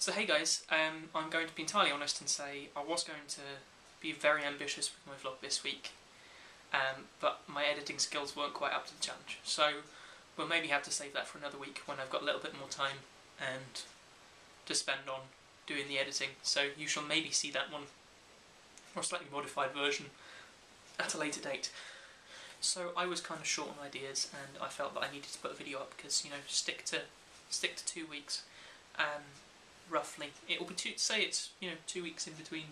So hey guys, I'm going to be entirely honest and say I was going to be very ambitious with my vlog this week, but my editing skills weren't quite up to the challenge. So we'll maybe have to save that for another week when I've got a little bit more time and to spend on doing the editing. So you shall maybe see that one, or a slightly modified version, at a later date. So I was kind of short on ideas, and I felt that I needed to put a video up because, you know, stick to 2 weeks. Roughly, it will be say it's 2 weeks in between.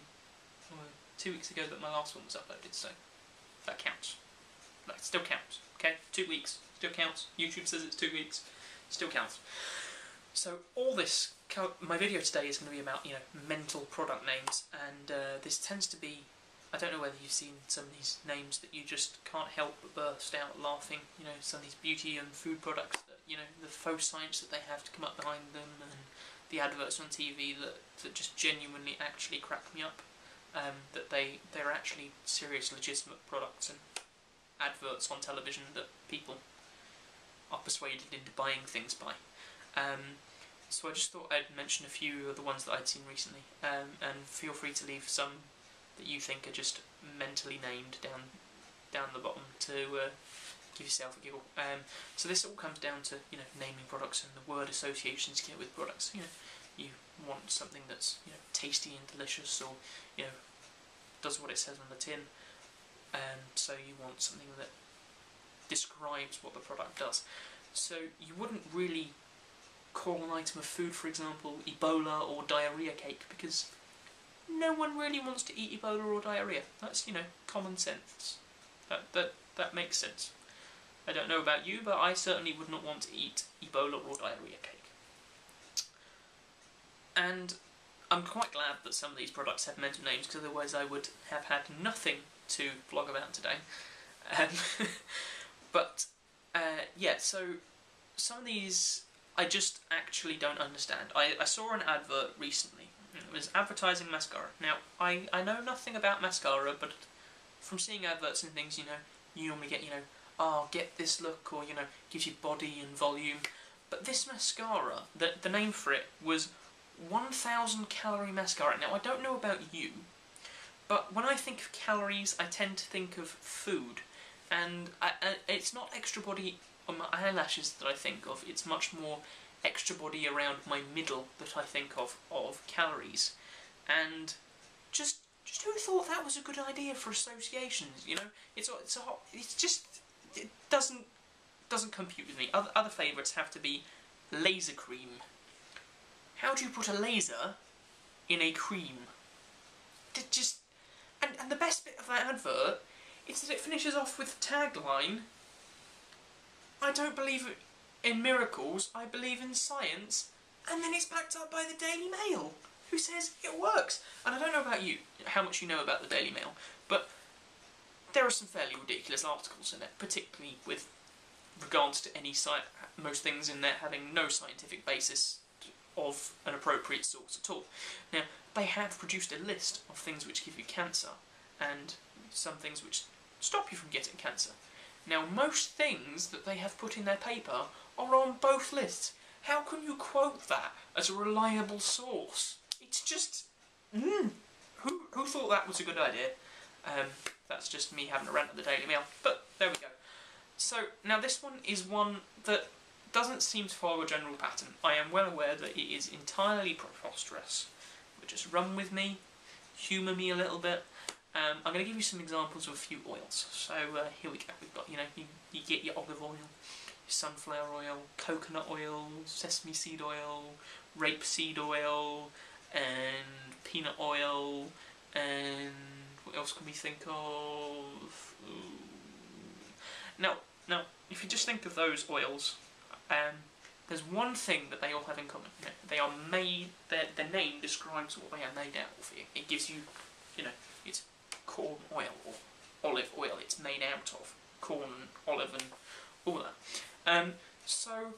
2 weeks ago that my last one was uploaded, so that counts. That still counts. Okay, 2 weeks still counts. YouTube says it's 2 weeks, still counts. So all this, my video today is going to be about mental product names, and this tends to be. I don't know whether you've seen some of these names that you just can't help but burst out laughing. You know, some of these beauty and food products that, the faux science that they have to come up behind them, and the adverts on TV that just genuinely actually crack me up. That they're actually serious, legitimate products and adverts on television that people are persuaded into buying things by. So I just thought I'd mention a few of the ones that I'd seen recently, and feel free to leave some that you think are just mentally named down the bottom to give yourself a giggle. So this all comes down to naming products and the word associations you get with products. You want something that's tasty and delicious, or does what it says on the tin. So you want something that describes what the product does. So you wouldn't really call an item of food, for example, Ebola or diarrhea cake, because no one really wants to eat Ebola or diarrhea. That's, common sense. That makes sense. I don't know about you, but I certainly would not want to eat Ebola or diarrhea cake. And I'm quite glad that some of these products have mental names, because otherwise I would have had nothing to vlog about today. Yeah, so some of these I just actually don't understand. I saw an advert recently. It was advertising mascara. Now, I know nothing about mascara, but from seeing adverts and things, you normally get, get this look, or, gives you body and volume. But this mascara, the name for it was 1000 calorie mascara. Now, I don't know about you, but when I think of calories, I tend to think of food. And it's not extra body on my eyelashes that I think of, it's much more extra body around my middle that I think of calories. And just who thought that was a good idea for associations? It doesn't compute with me. Other favourites have to be laser cream. How do you put a laser in a cream? And the best bit of that advert is that it finishes off with the tagline, "I don't believe in miracles, I believe in science," and then it's backed up by the Daily Mail, who says it works. And I don't know about you, how much you know about the Daily Mail, but there are some fairly ridiculous articles in it, particularly with regards to most things in there having no scientific basis of an appropriate source at all. Now, they have produced a list of things which give you cancer, and some things which stop you from getting cancer. Now, most things that they have put in their paper are on both lists. How can you quote that as a reliable source? It's just... Who thought that was a good idea? That's just me having a rant at the Daily Mail. But, there we go. So, now this one is one that doesn't seem to follow a general pattern. I am well aware that it is entirely preposterous. But just run with me, humour me a little bit. I'm going to give you some examples of a few oils. So here we go. We've got, you get your olive oil, sunflower oil, coconut oil, sesame seed oil, rapeseed oil, and peanut oil, and what else can we think of? Now, if you just think of those oils, there's one thing that they all have in common. They are made. Their name describes what they are made out of. It gives you, it's corn oil or olive oil. It's made out of corn, olive, and all that. So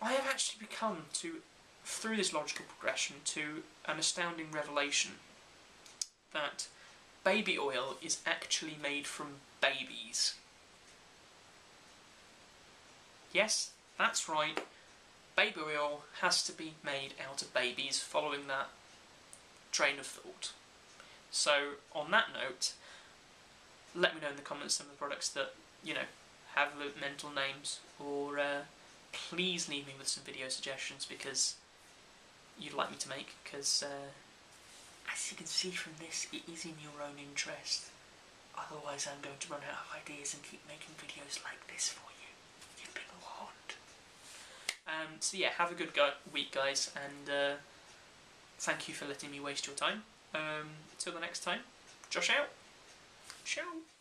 I have actually come through this logical progression, to an astounding revelation that baby oil is actually made from babies. Yes, that's right. baby oil has to be made out of babies, following that train of thought. So, on that note, let me know in the comments some of the products that, you know, have mental names, or please leave me with some video suggestions because you'd like me to make, because as you can see from this, it is in your own interest. Otherwise I'm going to run out of ideas and keep making videos like this for you. You've been warned. So yeah, have a good week, guys, and thank you for letting me waste your time. Till the next time, Josh out. Ciao.